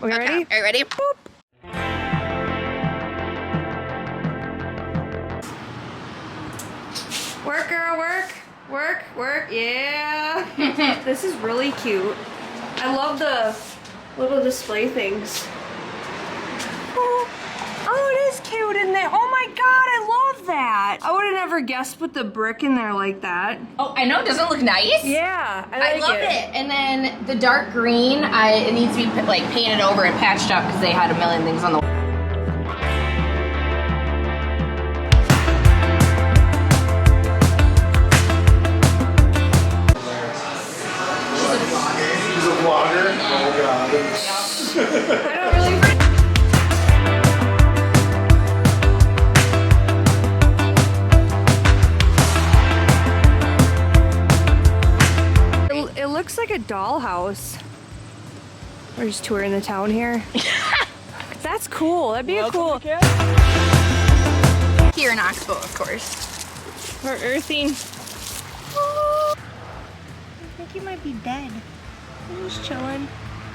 We ready? Are you ready? Boop. Work, girl, work. Work, work, yeah. This is really cute. I love the little display things. Oh, it is cute in there. Oh my god, I love that. I would have never guessed put the brick in there like that. Oh, I know. Doesn't it look nice? Yeah, I love it. And then the dark green, it needs to be like painted over and patched up because they had a million things on the. He's a vlogger? Oh god. I don't really... It looks like a dollhouse. We're just touring the town here. That's cool. That'd be a cool... Here in Oxbow, of course. We're earthing. Oh, I think you might be dead. I'm just chilling.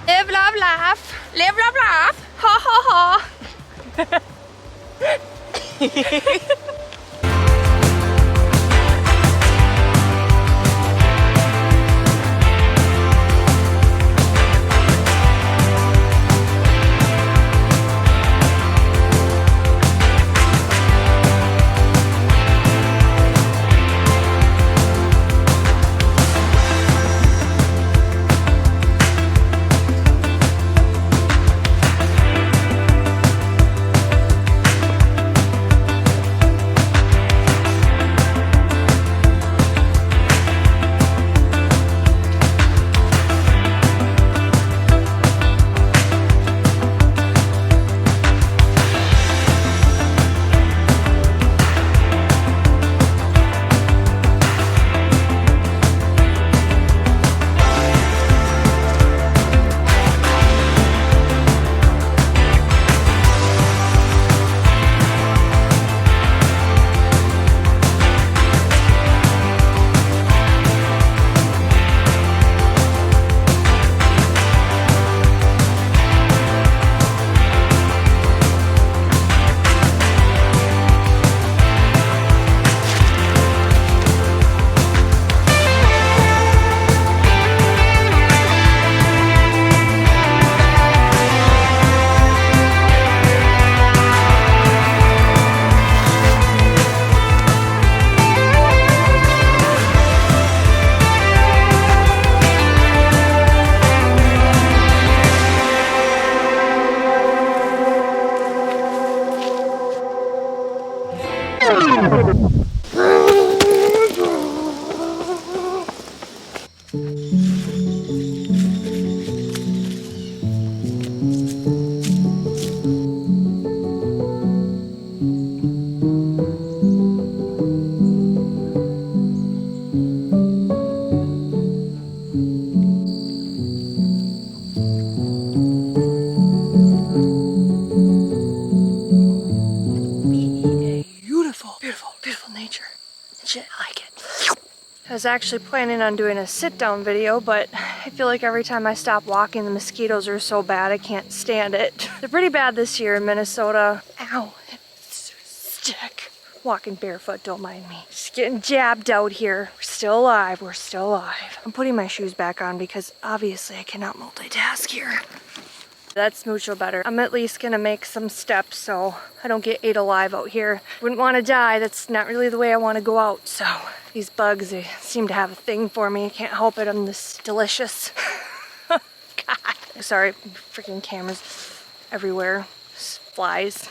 Live, love, laugh. Live, love, laugh. Ha ha ha. I was actually planning on doing a sit-down video, but I feel like every time I stop walking, the mosquitoes are so bad I can't stand it. They're pretty bad this year in Minnesota. Ow, it's stick. Walking barefoot, don't mind me. Just getting jabbed out here. We're still alive, we're still alive. I'm putting my shoes back on because obviously I cannot multitask here. That's mucho better. I'm at least gonna make some steps so I don't get ate alive out here. Wouldn't want to die. That's not really the way I want to go out. So these bugs, they seem to have a thing for me. I can't help it. I'm this delicious. God. Sorry, freaking cameras everywhere. Flies,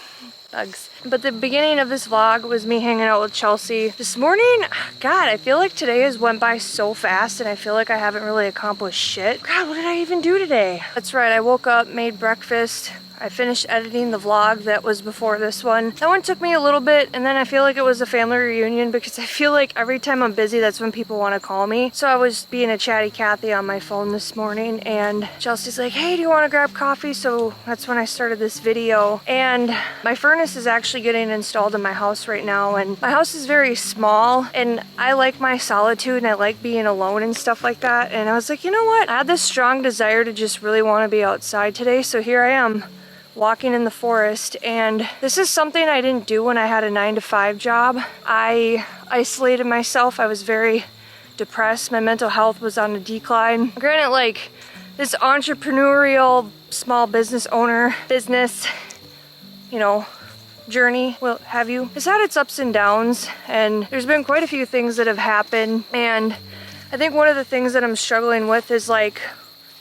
bugs. But the beginning of this vlog was me hanging out with Chelsea. This morning, God, I feel like today has went by so fast and I feel like I haven't really accomplished shit. God, what did I even do today? That's right, I woke up, made breakfast. I finished editing the vlog that was before this one. That one took me a little bit, and then I feel like it was a family reunion because I feel like every time I'm busy, that's when people want to call me. So I was being a chatty Cathy on my phone this morning, and Chelsea's like, hey, do you want to grab coffee? So that's when I started this video. And my furnace is actually getting installed in my house right now, and my house is very small, and I like my solitude and I like being alone and stuff like that. And I was like, you know what? I had this strong desire to just really want to be outside today, so here I am walking in the forest. And this is something I didn't do when I had a 9-to-5 job. I isolated myself. I was very depressed. My mental health was on a decline. Granted, like, this entrepreneurial small business owner business, you know, journey, will have you, it's had its ups and downs, and there's been quite a few things that have happened. And I think one of the things that I'm struggling with is like,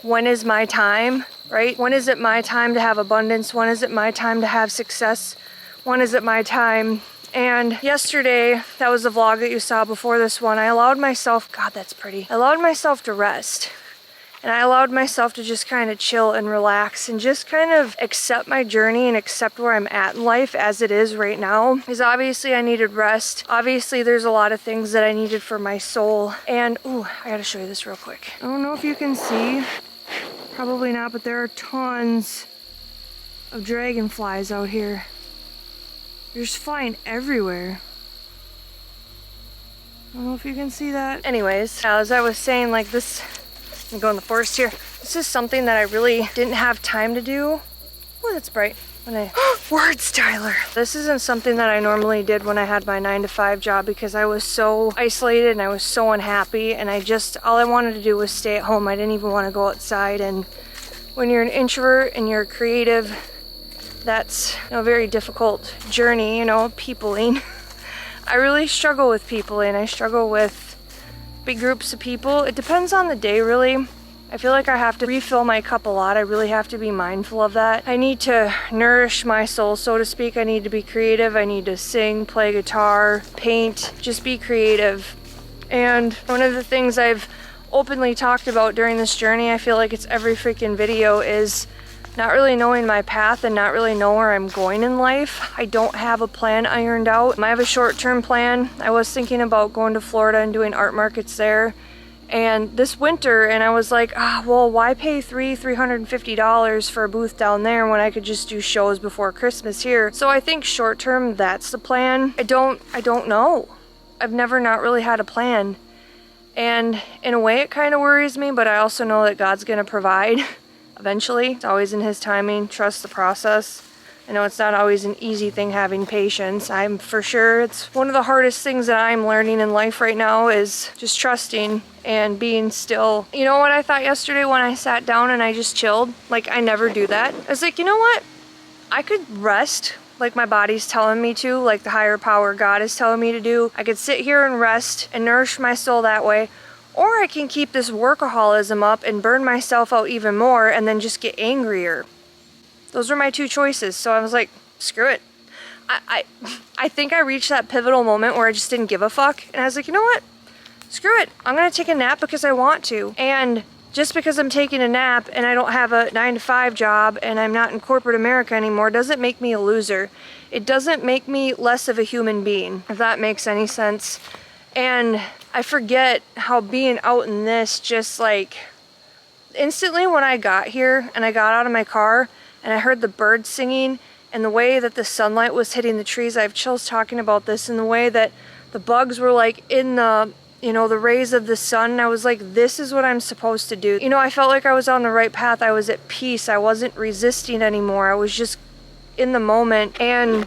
when is my time, right? When is it my time to have abundance? When is it my time to have success? When is it my time? And yesterday, that was the vlog that you saw before this one, I allowed myself, God, that's pretty. I allowed myself to rest. And I allowed myself to just kind of chill and relax and just kind of accept my journey and accept where I'm at in life as it is right now. Because obviously I needed rest. Obviously there's a lot of things that I needed for my soul. And, ooh, I gotta show you this real quick. I don't know if you can see. Probably not, but there are tons of dragonflies out here. They're just flying everywhere. I don't know if you can see that. Anyways, as I was saying, like this, I'm going in the forest here. This is something that I really didn't have time to do. Oh, that's bright. Words, Tyler. This isn't something that I normally did when I had my 9-to-5 job because I was so isolated and I was so unhappy, and all I wanted to do was stay at home. I didn't even want to go outside. And when you're an introvert and you're creative, that's, you know, a very difficult journey, you know, peopling. I really struggle with peopling. I struggle with big groups of people. It depends on the day, really. I feel like I have to refill my cup a lot. I really have to be mindful of that. I need to nourish my soul, so to speak. I need to be creative. I need to sing, play guitar, paint, just be creative. And one of the things I've openly talked about during this journey, I feel like it's every freaking video, is not really knowing my path and not really know where I'm going in life. I don't have a plan ironed out. I have a short-term plan. I was thinking about going to Florida and doing art markets there. And this winter, and I was like, well, why pay $350 for a booth down there when I could just do shows before Christmas here? So I think short-term, that's the plan. I don't know. I've never not really had a plan. And in a way, it kind of worries me, but I also know that God's gonna provide. Eventually, it's always in His timing. Trust the process. I know it's not always an easy thing having patience. I'm for sure, it's one of the hardest things that I'm learning in life right now is just trusting and being still. You know what I thought yesterday when I sat down and I just chilled? Like, I never do that. I was like, you know what? I could rest like my body's telling me to, like the higher power God is telling me to do. I could sit here and rest and nourish my soul that way. Or I can keep this workaholism up and burn myself out even more and then just get angrier. Those were my two choices. So I was like, screw it. I think I reached that pivotal moment where I just didn't give a fuck. And I was like, you know what? Screw it. I'm going to take a nap because I want to. And just because I'm taking a nap and I don't have a 9-to-5 job and I'm not in corporate America anymore doesn't make me a loser. It doesn't make me less of a human being, if that makes any sense. And I forget how being out in this, just like instantly when I got here and I got out of my car and I heard the birds singing and the way that the sunlight was hitting the trees, I have chills talking about this, and the way that the bugs were like in the, you know, the rays of the sun. And I was like, this is what I'm supposed to do. You know, I felt like I was on the right path. I was at peace. I wasn't resisting anymore. I was just in the moment. And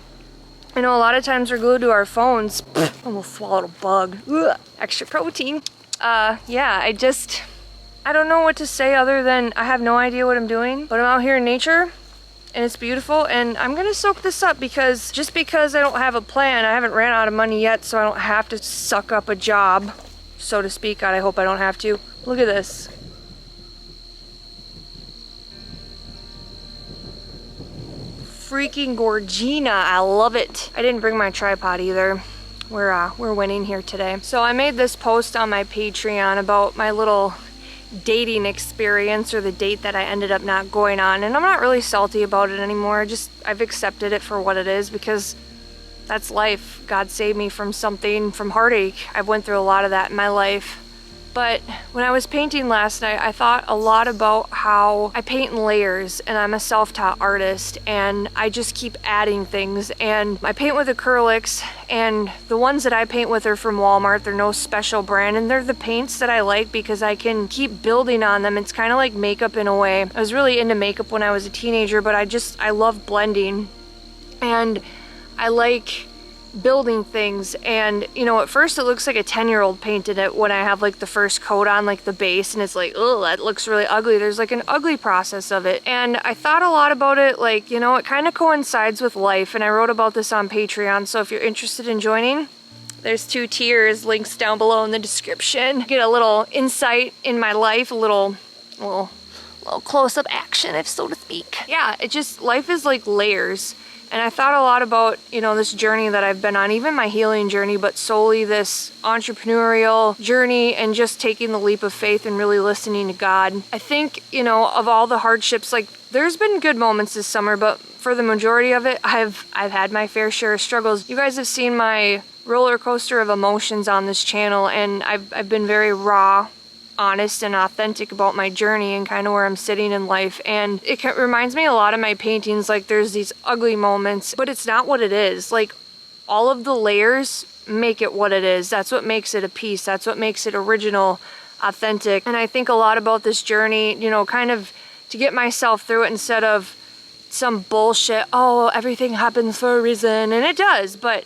I know a lot of times we're glued to our phones. Almost swallowed a bug. Ugh. Extra protein. Yeah, I don't know what to say other than I have no idea what I'm doing, but I'm out here in nature and it's beautiful, and I'm gonna soak this up because just because I don't have a plan, I haven't ran out of money yet, so I don't have to suck up a job, so to speak. God, I hope I don't have to. Look at this. Freaking Gorgina, I love it. I didn't bring my tripod either. We're winning here today. So I made this post on my Patreon about my little dating experience or the date that I ended up not going on, and I'm not really salty about it anymore. I've accepted it for what it is, because that's life. God saved me from something, from heartache. I've went through a lot of that in my life. But when I was painting last night, I thought a lot about how I paint in layers, and I'm a self-taught artist, and I just keep adding things. And I paint with acrylics, and the ones that I paint with are from Walmart. They're no special brand, and they're the paints that I like because I can keep building on them. It's kind of like makeup in a way. I was really into makeup when I was a teenager, but I love blending, and I like building things. And you know, at first it looks like a 10-year-old painted it when I have like the first coat on, like the base, and it's like, oh, that looks really ugly. There's like an ugly process of it. And I thought a lot about it, like, you know, it kind of coincides with life, and I wrote about this on Patreon, so if you're interested in joining, there's 2 tiers, links down below in the description. Get a little insight in my life, a little close-up action, if so to speak. Yeah, life is like layers. And I thought a lot about, you know, this journey that I've been on, even my healing journey, but solely this entrepreneurial journey and just taking the leap of faith and really listening to God. I think, you know, of all the hardships, like, there's been good moments this summer, but for the majority of it, I've had my fair share of struggles. You guys have seen my roller coaster of emotions on this channel, and I've been very raw, honest, and authentic about my journey and kind of where I'm sitting in life. And it reminds me a lot of my paintings, like there's these ugly moments, but it's not what it is. Like, all of the layers make it what it is. That's what makes it a piece. That's what makes it original, authentic. And I think a lot about this journey, you know, kind of to get myself through it instead of some bullshit, oh, everything happens for a reason, and it does. But,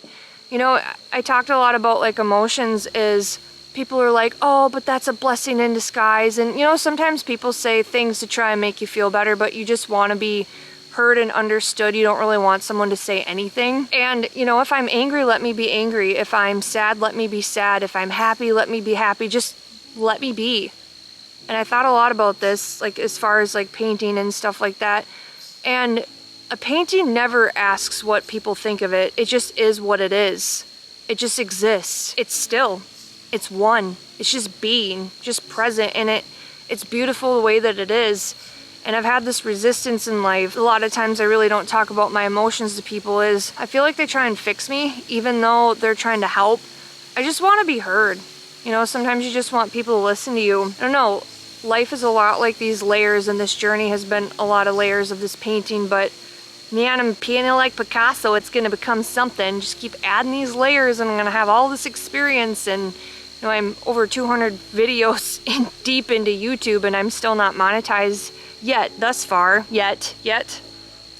you know, I talked a lot about like emotions is, people are like, oh, but that's a blessing in disguise. And, you know, sometimes people say things to try and make you feel better, but you just want to be heard and understood. You don't really want someone to say anything. And, you know, if I'm angry, let me be angry. If I'm sad, let me be sad. If I'm happy, let me be happy. Just let me be. And I thought a lot about this, like, as far as like painting and stuff like that. And a painting never asks what people think of it. It just is what it is. It just exists. It's still. It's one. It's just being, just present, and it's beautiful the way that it is. And I've had this resistance in life. A lot of times I really don't talk about my emotions to people, is I feel like they try and fix me even though they're trying to help. I just want to be heard. You know, sometimes you just want people to listen to you. I don't know, life is a lot like these layers, and this journey has been a lot of layers of this painting, but man, I'm painting like Picasso. It's gonna become something. Just keep adding these layers, and I'm gonna have all this experience. And you know, I'm over 200 videos deep into YouTube, and I'm still not monetized yet, thus far. Yet.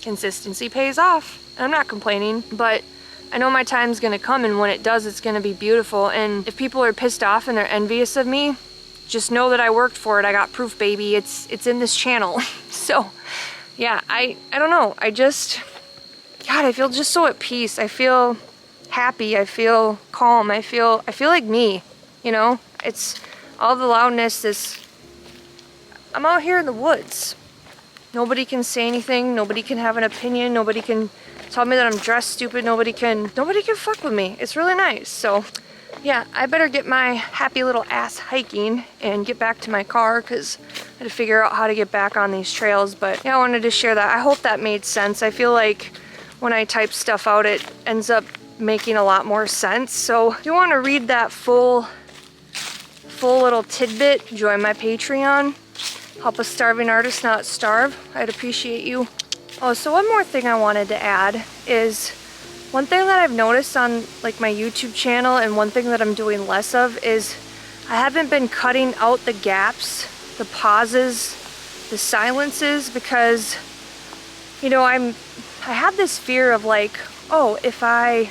Consistency pays off. And I'm not complaining, but I know my time's gonna come, and when it does, it's gonna be beautiful. And if people are pissed off and they're envious of me, just know that I worked for it. I got proof, baby. It's in this channel. So, yeah, I don't know. God, I feel just so at peace. I feel happy. I feel calm. I feel like me. You know, it's all the loudness. I'm out here in the woods. Nobody can say anything. Nobody can have an opinion. Nobody can tell me that I'm dressed stupid. Nobody can fuck with me. It's really nice. So, yeah, I better get my happy little ass hiking and get back to my car, because I had to figure out how to get back on these trails. But yeah, I wanted to share that. I hope that made sense. I feel like when I type stuff out, it ends up making a lot more sense. So if you want to read that full little tidbit, join my Patreon. Help a starving artist not starve. I'd appreciate you. Oh, so one more thing I wanted to add is one thing that I've noticed on like my YouTube channel, and one thing that I'm doing less of, is I haven't been cutting out the gaps, the pauses, the silences, because, you know, I have this fear of like, oh, if I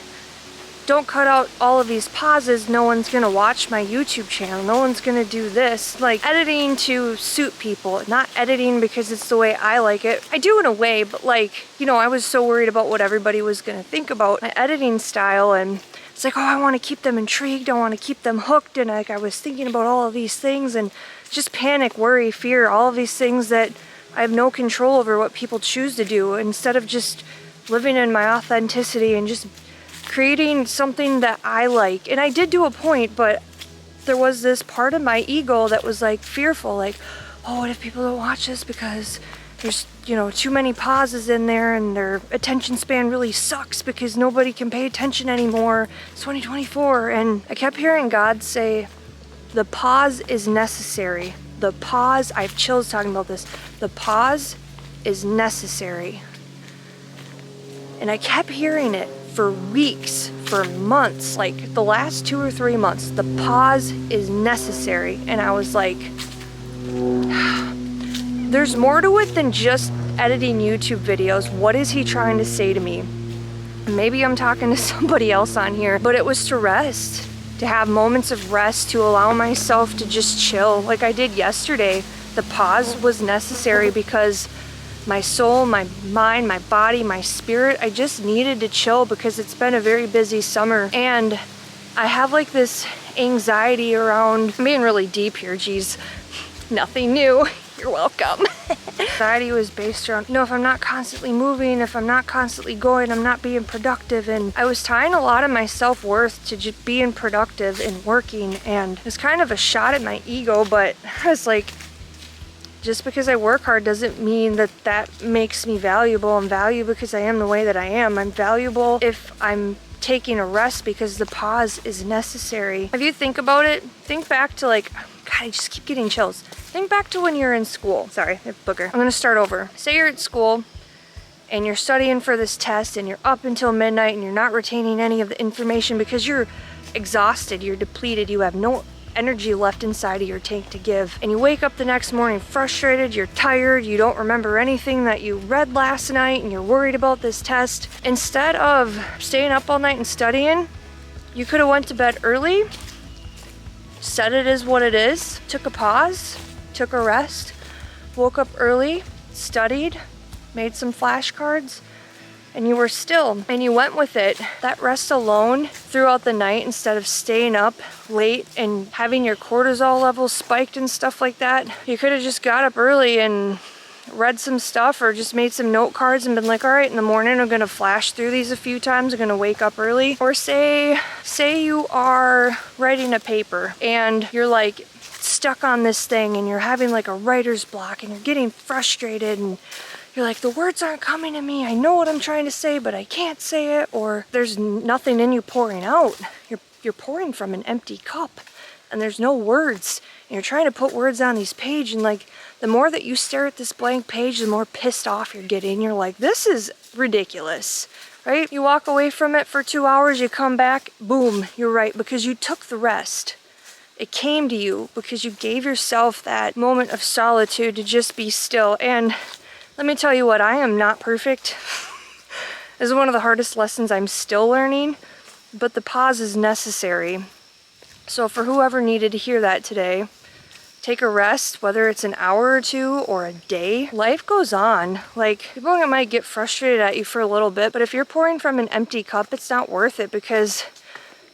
don't cut out all of these pauses, no one's gonna watch my YouTube channel, no one's gonna do this. Like, editing to suit people, not editing because it's the way I like it. I do in a way, but like, you know, I was so worried about what everybody was gonna think about my editing style, and it's like, oh, I want to keep them intrigued, I want to keep them hooked, and like I was thinking about all of these things, and just panic, worry, fear, all of these things that I have no control over what people choose to do, instead of just living in my authenticity and just creating something that I like. And I did do a point, but there was this part of my ego that was like fearful, like, oh, what if people don't watch this because there's, you know, too many pauses in there and their attention span really sucks because nobody can pay attention anymore. It's 2024. And I kept hearing God say, the pause is necessary. The pause, I have chills talking about this. The pause is necessary. And I kept hearing it for weeks, for months, like the last 2 or 3 months. The pause is necessary. And I was like, there's more to it than just editing YouTube videos. What is he trying to say to me? Maybe I'm talking to somebody else on here, but it was to rest, to have moments of rest, to allow myself to just chill like I did yesterday. The pause was necessary because my soul, my mind, my body, my spirit, I just needed to chill because it's been a very busy summer. And I have like this anxiety around, I'm being really deep here, geez, nothing new. You're welcome. Anxiety was based around, you know, if I'm not constantly moving, if I'm not constantly going, I'm not being productive. And I was tying a lot of my self-worth to just being productive and working. And it's kind of a shot at my ego, but I was like, just because I work hard doesn't mean that that makes me valuable. I'm valuable because I am the way that I am. I'm valuable if I'm taking a rest because the pause is necessary. If you think about it, think back to like, God, I just keep getting chills. Think back to when you're in school. Sorry, I have booger. I'm gonna start over. Say you're at school and you're studying for this test and you're up until midnight and you're not retaining any of the information because you're exhausted, you're depleted, you have no energy left inside of your tank to give. And you wake up the next morning frustrated, you're tired, you don't remember anything that you read last night and you're worried about this test. Instead of staying up all night and studying, you could have went to bed early, said it is what it is, took a pause, took a rest, woke up early, studied, made some flashcards, and you were still, and you went with it. That rest alone throughout the night, instead of staying up late and having your cortisol levels spiked and stuff like that, you could have just got up early and read some stuff or just made some note cards and been like, all right, in the morning I'm gonna flash through these a few times, I'm gonna wake up early. Or say you are writing a paper and you're like stuck on this thing and you're having like a writer's block and you're getting frustrated and you're like, the words aren't coming to me. I know what I'm trying to say, but I can't say it. Or there's nothing in you pouring out. You're pouring from an empty cup and there's no words. And you're trying to put words on these pages, and like the more that you stare at this blank page, the more pissed off you're getting. You're like, this is ridiculous, right? You walk away from it for 2 hours, you come back, boom, you're right, because you took the rest. It came to you because you gave yourself that moment of solitude to just be still. And let me tell you what, I am not perfect. This is one of the hardest lessons I'm still learning, but the pause is necessary. So for whoever needed to hear that today, take a rest, whether it's an hour or two or a day. Life goes on. Like, people might get frustrated at you for a little bit, but if you're pouring from an empty cup, it's not worth it because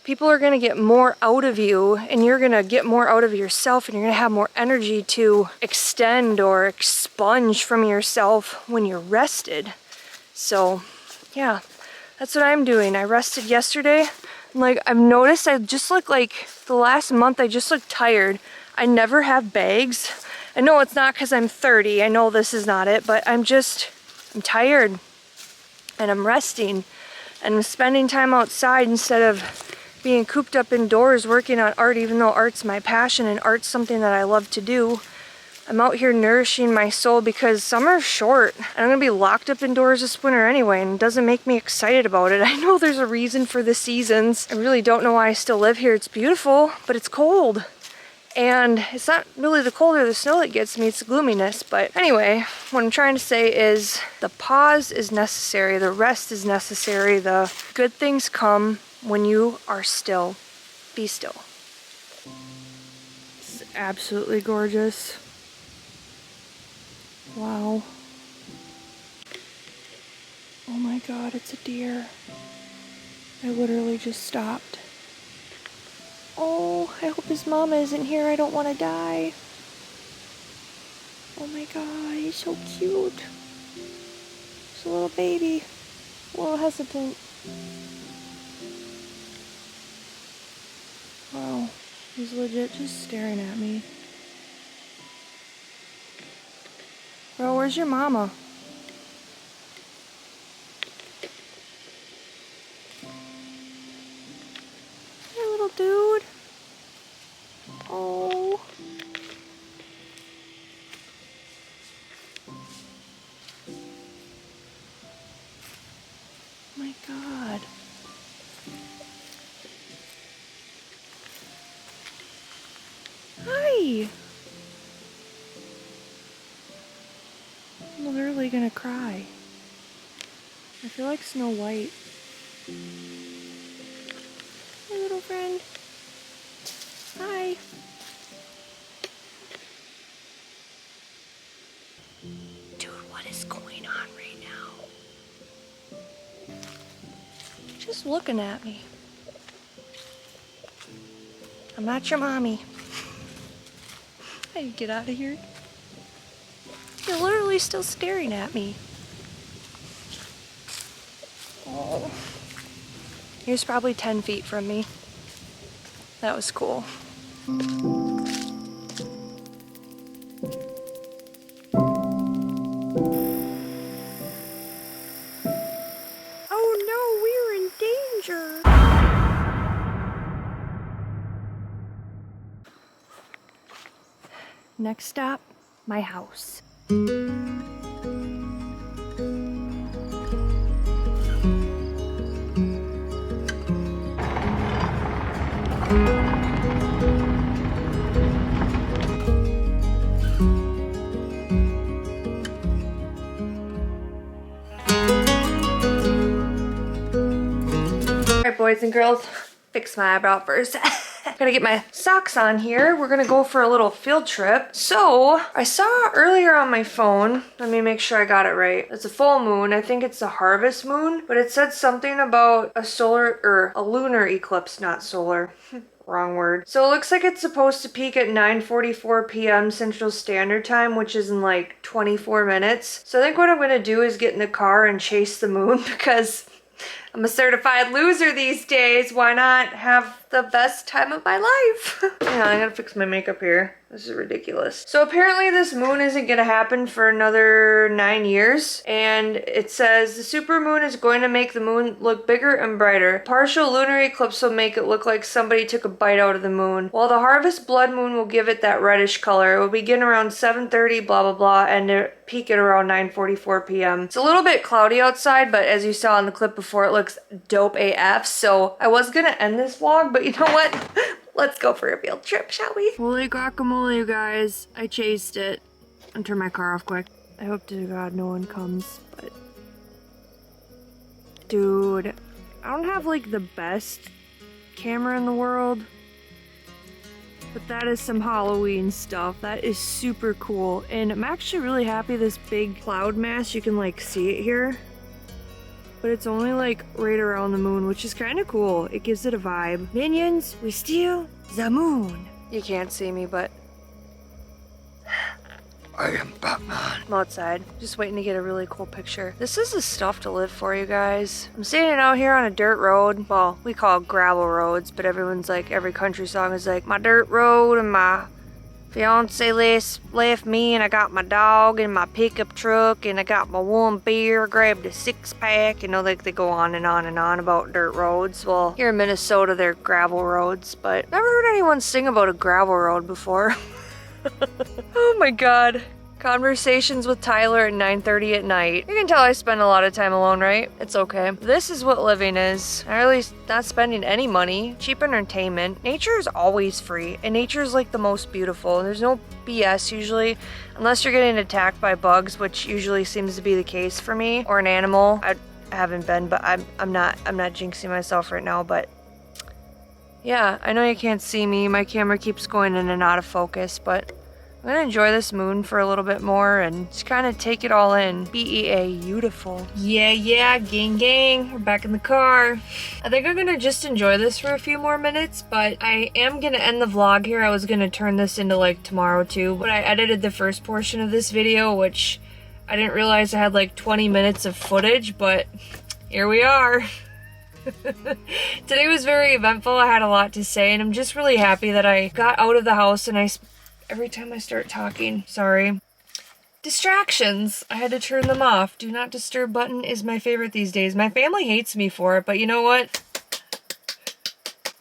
people are gonna get more out of you and you're gonna get more out of yourself and you're gonna have more energy to extend or expunge from yourself when you're rested. So, yeah, that's what I'm doing. I rested yesterday. Like, I've noticed I just look like the last month I just look tired. I never have bags. I know it's not because I'm 30. I know this is not it, but I'm tired and I'm resting and I'm spending time outside instead of being cooped up indoors working on art, even though art's my passion and art's something that I love to do. I'm out here nourishing my soul because summer's short. I'm gonna be locked up indoors this winter anyway, and it doesn't make me excited about it. I know there's a reason for the seasons. I really don't know why I still live here. It's beautiful, but it's cold. And it's not really the cold or the snow that gets me, it's the gloominess. But anyway, what I'm trying to say is the pause is necessary, the rest is necessary, the good things come when you are still. Be still. This is absolutely gorgeous. Wow. Oh my God, it's a deer. I literally just stopped. Oh, I hope his mama isn't here. I don't want to die. Oh my God, he's so cute. He's a little baby. A little hesitant. Wow. He's legit just staring at me. Bro, where's your mama? Hey, little dude. Oh. My God. Hi. I'm literally gonna cry. I feel like Snow White. Hey, little friend. Hi. Dude, what is going on right now? Just looking at me. I'm not your mommy. Hey, get out of here. You're literally still staring at me. Oh. He was probably 10 feet from me. That was cool. Oh no, we're in danger. Next stop, my house. Alright, boys and girls, fix my eyebrow first. Gotta get my socks on here. We're gonna go for a little field trip. So, I saw earlier on my phone, let me make sure I got it right. It's a full moon. I think it's a harvest moon, but it said something about a solar, or a lunar eclipse, not solar. Wrong word. So it looks like it's supposed to peak at 9:44 p.m. Central Standard Time, which is in like 24 minutes. So I think what I'm gonna do is get in the car and chase the moon because I'm a certified loser these days. Why not have the best time of my life? Hang on, I gotta fix my makeup here. This is ridiculous. So apparently this moon isn't gonna happen for another 9 years. And it says the supermoon is going to make the moon look bigger and brighter. Partial lunar eclipse will make it look like somebody took a bite out of the moon. While the harvest blood moon will give it that reddish color. It will begin around 7:30, blah, blah, blah, and peak at around 9:44 p.m. It's a little bit cloudy outside, but as you saw in the clip before, it looks dope AF. So I was gonna end this vlog, but you know what? Let's go for a field trip, shall we? Holy guacamole, you guys. I chased it. I'll turn my car off quick. I hope to God no one comes, but... Dude, I don't have like the best camera in the world, but that is some Halloween stuff. That is super cool. And I'm actually really happy this big cloud mass, you can like see it here. But it's only like right around the moon, which is kind of cool. It gives it a vibe. Minions, we steal the moon. You can't see me, but I am Batman. I'm outside, just waiting to get a really cool picture. This is the stuff to live for, you guys. I'm standing out here on a dirt road. Well, we call it gravel roads, but everyone's like, every country song is like, my dirt road and my fiance left me, and I got my dog and my pickup truck, and I got my one beer, grabbed a 6-pack. You know, like they go on and on and on about dirt roads. Well, here in Minnesota, they're gravel roads, but never heard anyone sing about a gravel road before. Oh my God. Conversations with Tyler at 9:30 at night. You can tell I spend a lot of time alone, right? It's okay. This is what living is. I'm really not spending any money. Cheap entertainment. Nature is always free, and nature is like the most beautiful. There's no BS usually, unless you're getting attacked by bugs, which usually seems to be the case for me, or an animal. I haven't been, but I'm not jinxing myself right now, but yeah, I know you can't see me. My camera keeps going in and out of focus, but I'm gonna enjoy this moon for a little bit more and just kind of take it all in. BEA, beautiful. Yeah, gang. We're back in the car. I think I'm gonna just enjoy this for a few more minutes, but I am gonna end the vlog here. I was gonna turn this into like tomorrow too, but I edited the first portion of this video, which I didn't realize I had like 20 minutes of footage, but here we are. Today was very eventful. I had a lot to say, and I'm just really happy that I got out of the house. And every time I start talking, sorry. Distractions. I had to turn them off. Do not disturb button is my favorite these days. My family hates me for it, but you know what?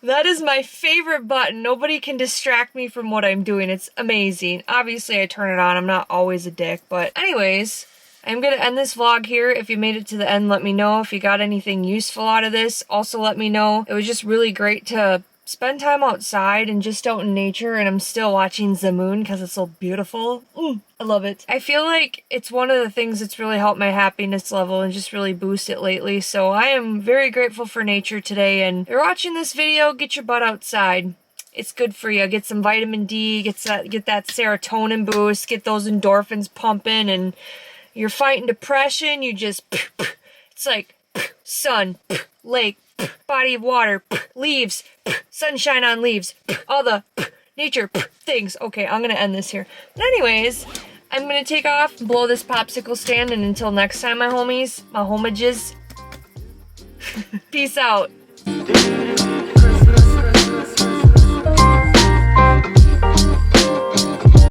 That is my favorite button. Nobody can distract me from what I'm doing. It's amazing. Obviously, I turn it on. I'm not always a dick, but anyways, I'm gonna end this vlog here. If you made it to the end, let me know. If you got anything useful out of this, also let me know. It was just really great to spend time outside and just out in nature, and I'm still watching the moon because it's so beautiful. I love it. I feel like it's one of the things that's really helped my happiness level and just really boost it lately, so I am very grateful for nature today. And if you're watching this video, get your butt outside. It's good for you. Get some vitamin D, get that serotonin boost, get those endorphins pumping, and you're fighting depression. You just, it's like sun, lake, body of water, leaves, sunshine on leaves, all the nature things. Okay, I'm gonna end this here. But anyways, I'm gonna take off, blow this popsicle stand, and until next time, my homies, my homages, peace out.